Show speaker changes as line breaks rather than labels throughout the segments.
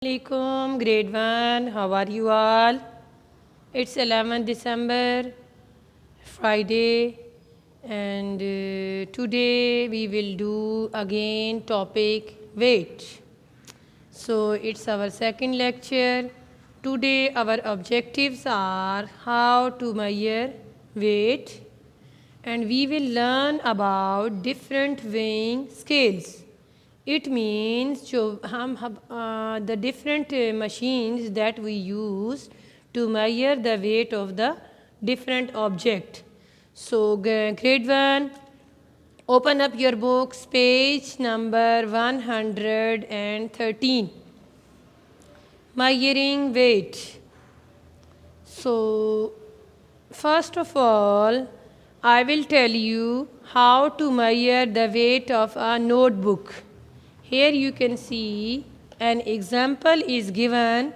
Assalamualaikum, grade 1. How are you all? It's 11th December, Friday, and today we will do again topic weight. So it's our second lecture. Today our objectives are how to measure weight, and we will learn about different weighing scales. It means the different machines that we use to measure the weight of the different object. So grade 1, open up your books, page number 113. Measuring weight. So first of all, I will tell you how to measure the weight of a notebook. Here you can see an example is given.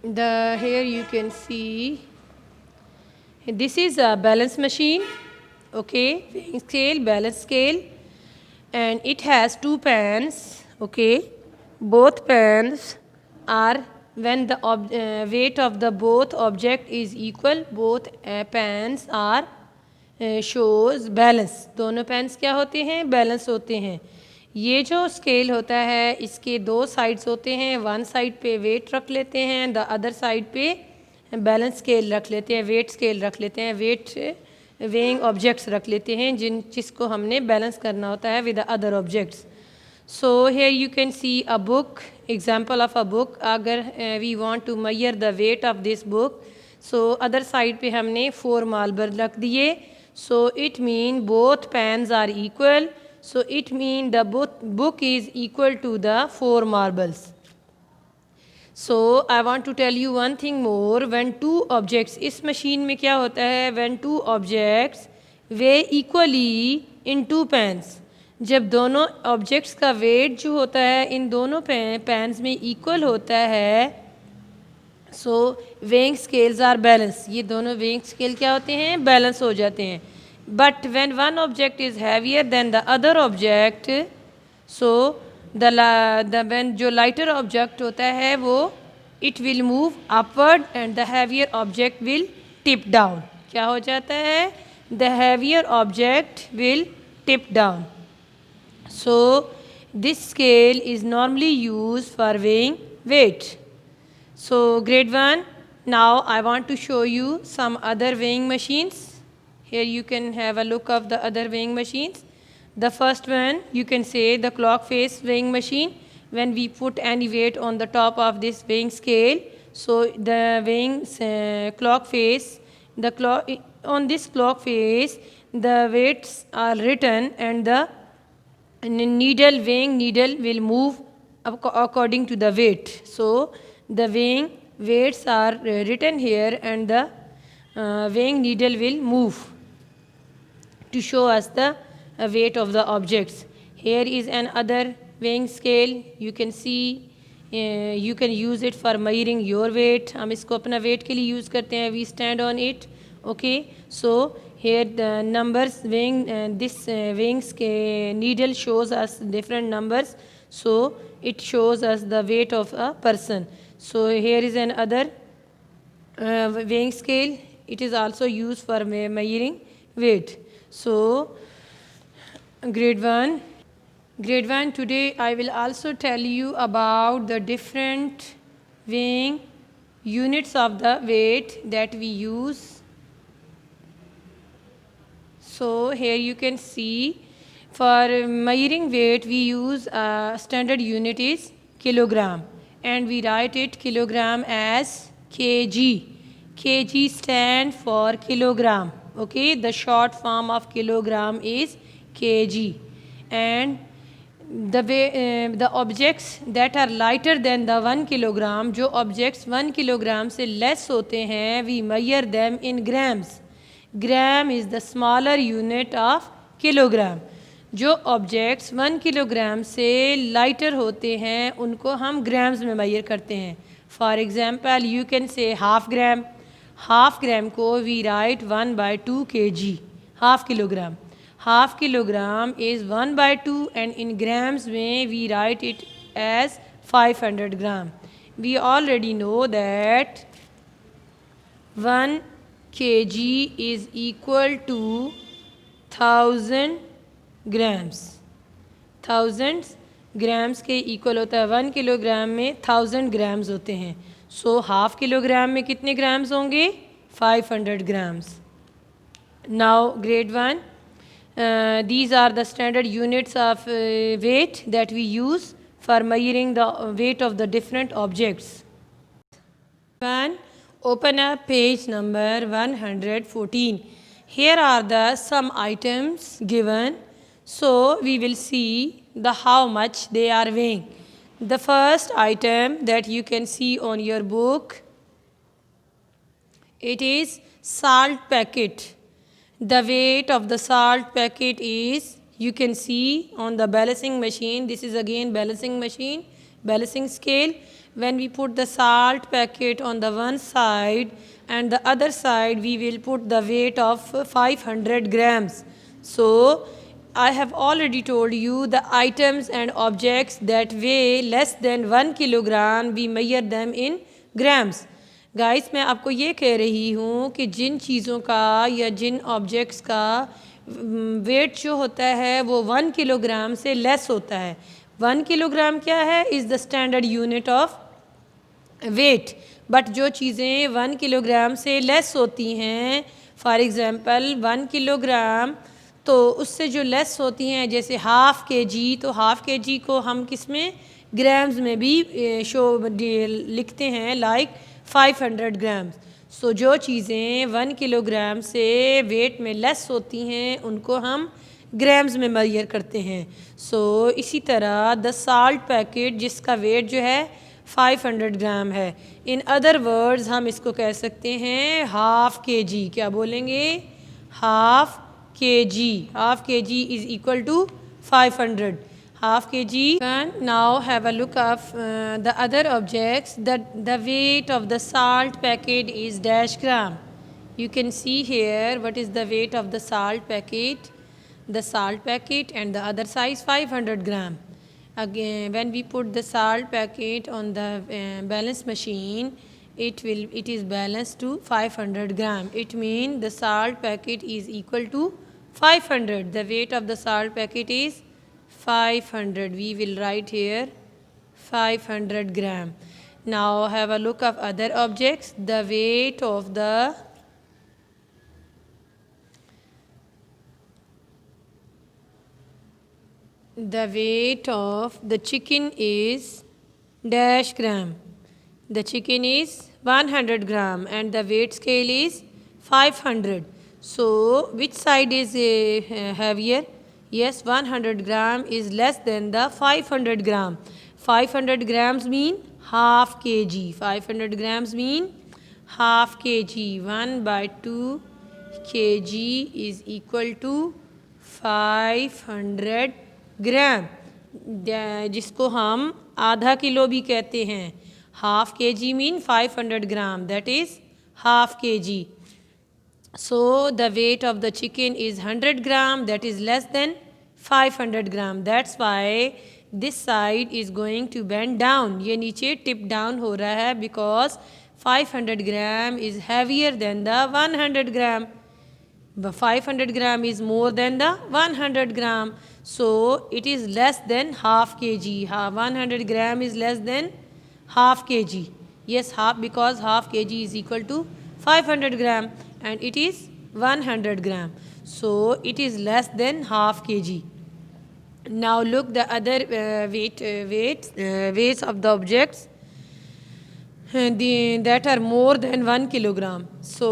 Here you can see this is a balance machine, okay, weighing scale, balance scale, and it has two pans, okay. Both pans are when the weight of the both object is equal, both pans are shows balance. दोनों pens क्या होते हैं? Balance होते हैं. ये जो scale होता है इसके दो साइड्स होते हैं. वन साइड पे वेट रख लेते हैं, द अदर साइड पे बैलेंस स्केल रख लेते हैं, वेट स्केल रख लेते हैं, वेट वेइंग ऑब्जेक्ट्स रख लेते हैं जिसको हमने बैलेंस करना होता है with other objects. So here you can see a book, example of a book. अगर we want to measure the weight of this book, so other side पे हमने 4 मार्बल रख दिए. So it mean both pans are equal. So it mean the book is equal to the 4 marbles. So I want to tell you one thing more. When two objects, इस machine में क्या होता है? When two objects weigh equally in two pans. जब दोनों objects का weight जो होता है इन दोनों pans में equal होता है, सो वेइंग स्केल्स आर बैलेंस. ये दोनों वेइंग स्केल क्या होते हैं? बैलेंस हो जाते हैं. But when one object is heavier than the other object, so when जो लाइटर ऑब्जेक्ट होता है वो it will move upward and the heavier object will tip down. क्या हो जाता है? The heavier object will tip down. So this scale is normally use for weighing weight. So grade 1, now I want to show you some other weighing machines. Here you can have a look of the other weighing machines. The first one you can say the clock face weighing machine. When we put any weight on the top of this weighing scale, so the weighing clock face, on this clock face the weights are written and the weighing needle will move according to the weight. So the weighing weights are written here and the weighing needle will move to show us the weight of the objects. Here is another weighing scale. You can see you can use it for measuring your weight. हम इसको अपना weight के लिए use करते हैं. We stand on it. Okay. So here the numbers weighing this weighing scale needle shows us different numbers. So it shows us the weight of a person. So here is another weighing scale. It is also used for measuring weight. So grade 1. Grade 1, today I will also tell you about the different weighing units of the weight that we use. So here you can see for measuring weight we use a standard unit is kilogram. And we write it kilogram as kg. Kg stand for kilogram. Okay, the short form of kilogram is kg. And the objects that are lighter than the 1 kilogram, जो objects 1 kilogram से less होते हैं, we measure them in grams. Gram is the smaller unit of kilogram. जो objects 1 kilogram से lighter होते हैं उनको हम ग्राम्स में मेजर करते हैं. For example you can say half gram को we write 1/2 kg, half kilogram. Half kilogram is 1/2 and in grams में we write it as 500 gram. We already know that 1 kg is equal to 1000 grams. 1000 grams के equal होता है. 1 kilogram में 1000 grams होते हैं. So half kilogram में कितने grams होंगे? 500 grams. Now grade 1, these are the standard units of weight that we use for measuring the weight of the different objects. 1. Open up page number 114. Here are the some items given. So we will see the how much they are weighing. The first item that you can see on your book, it is salt packet. The weight of the salt packet is, you can see on the balancing machine. This is again balancing machine, balancing scale. When we put the salt packet on the one side and the other side, we will put the weight of 500 grams. So I have already told you the items and objects that weigh less than 1 kilogram, we measure them in grams. Guys, मैं आपको ये कह रही हूँ कि जिन चीज़ों का या जिन ऑब्जेक्ट्स का वेट जो होता है वो 1 किलोग्राम से लेस होता है. 1 किलोग्राम क्या है? Is the standard unit of weight. But जो चीज़ें 1 किलोग्राम से लेस होती हैं, फॉर एग्ज़ाम्पल 1 किलोग्राम तो उससे जो लेस होती हैं, जैसे हाफ़ के जी, तो हाफ़ के जी को हम किस में? ग्राम्स में भी लिखते हैं, लाइक 500 ग्राम्स. सो जो चीज़ें 1 किलोग्राम से वेट में लेस होती हैं उनको हम ग्राम्स में मेजर करते हैं. सो इसी तरह द साल्ट पैकेट जिसका वेट जो है 500 ग्राम है. इन अदर वर्ड्स हम इसको कह सकते हैं हाफ़ के जी. क्या बोलेंगे? Half K G. Half K G is equal to 500. Half kg. And now have a look of the other objects. The weight of the salt packet is dash gram. You can see here what is the weight of the salt packet. The salt packet and the other size 500 gram. Again, when we put the salt packet on the balance machine, it is balanced to 500 gram. It means the salt packet is equal to 500. The weight of the salt packet is 500. We will write here 500 gram. Now have a look of other objects. The weight of the chicken is dash gram. The chicken is 100 gram and the weight scale is 500. So which side is heavier? Yes, 100 gram is less than the 500 gram. 500 grams mean half kg. 500 grams mean half kg. 1/2 kg is equal to 500 gram. जिसको हम आधा kilo भी कहते हैं. Half K G mean 500 gram. That is half K G. So the weight of the chicken is 100 gram, that is less than 500 gram. That's why this side is going to bend down. ये नीचे tip down हो रहा है because 500 gram is heavier than the 100 gram. The 500 gram is more than the 100 gram. So it is less than half kg. 100 gram is less than half kg. Yes, half, because half kg is equal to 500 gram. And it is 100 gram. So it is less than half kg. Now look the other weights of the objects that are more than 1 kilogram. So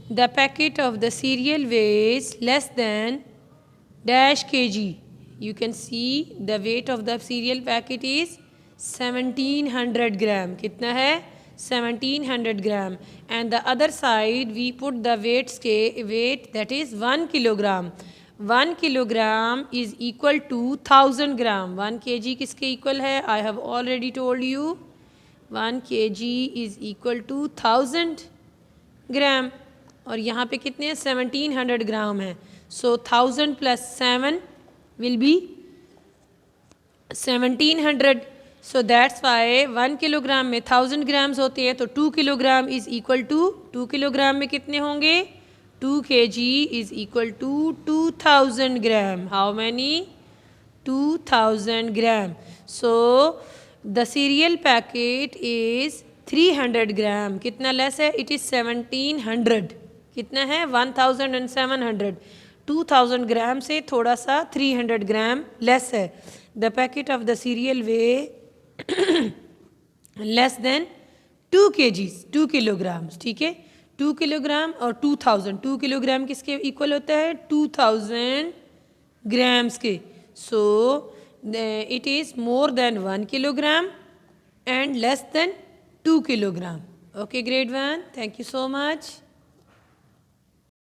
the packet of the cereal weighs less than dash kg. You can see the weight of the cereal packet is 1700 gram. कितना है? 1700 gram. And the other side we put the weight that is 1 kilogram. 1 kilogram is equal to 1000 gram. 1 kg किसके equal है? I have already told you 1 kg is equal to 1000 gram. और यहाँ पे कितने हैं? 1700 ग्राम है. So 1000 plus 7 will be 1700. So that's why 1 kilogram में 1000 grams होते हैं, तो 2 kilogram is equal to 2 kilogram में कितने होंगे 2 kg is equal to 2000 gram. How many 2000 gram. So the cereal packet is 300 gram. कितना लेस है इट इज़ 1700. कितना है 1700. 2000 ग्राम से थोड़ा सा 300 ग्राम लेस है. The packet of the serial way less than 2 kgs 2 kilograms. ठीक है 2 किलोग्राम और 2000. 2 किलोग्राम किसके इक्वल होता है 2000 ग्राम्स के. So it is more than 1 kilogram and less than 2 kilogram. Okay, grade 1. Thank you so much.